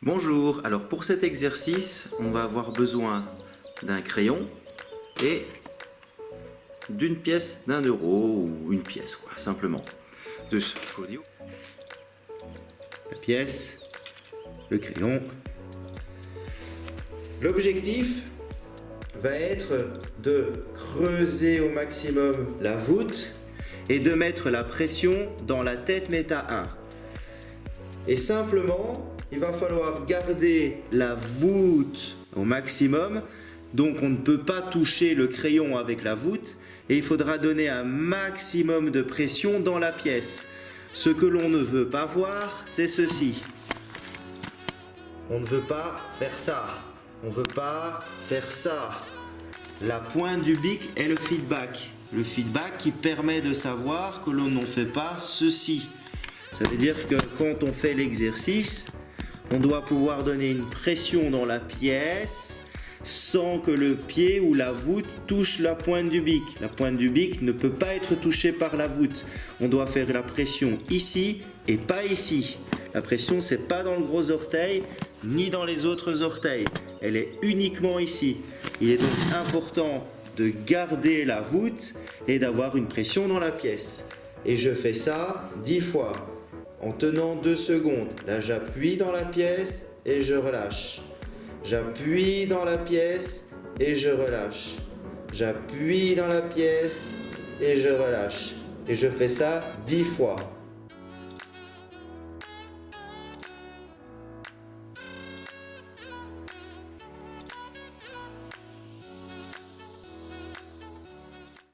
Bonjour, alors pour cet exercice, on va avoir besoin d'un crayon et d'une pièce d'1 € ou une pièce, quoi, simplement. La pièce, le crayon. L'objectif va être de creuser au maximum la voûte et de mettre la pression dans la tête méta 1. Et simplement, il va falloir garder la voûte au maximum, donc on ne peut pas toucher le crayon avec la voûte et il faudra donner un maximum de pression dans la pièce. Ce que l'on ne veut pas voir, c'est ceci. On ne veut pas faire ça, on ne veut pas faire ça. La pointe du bic est le feedback. Le feedback qui permet de savoir que l'on ne fait pas ceci. Ça veut dire que quand on fait l'exercice, on doit pouvoir donner une pression dans la pièce sans que le pied ou la voûte touche la pointe du bic. La pointe du bic ne peut pas être touchée par la voûte. On doit faire la pression ici et pas ici. La pression, c'est pas dans le gros orteil ni dans les autres orteils. Elle est uniquement ici. Il est donc important de garder la voûte et d'avoir une pression dans la pièce. Et je fais ça 10 fois. En tenant 2 secondes, là j'appuie dans la pièce et je relâche. J'appuie dans la pièce et je relâche. J'appuie dans la pièce et je relâche. Et je fais ça 10 fois.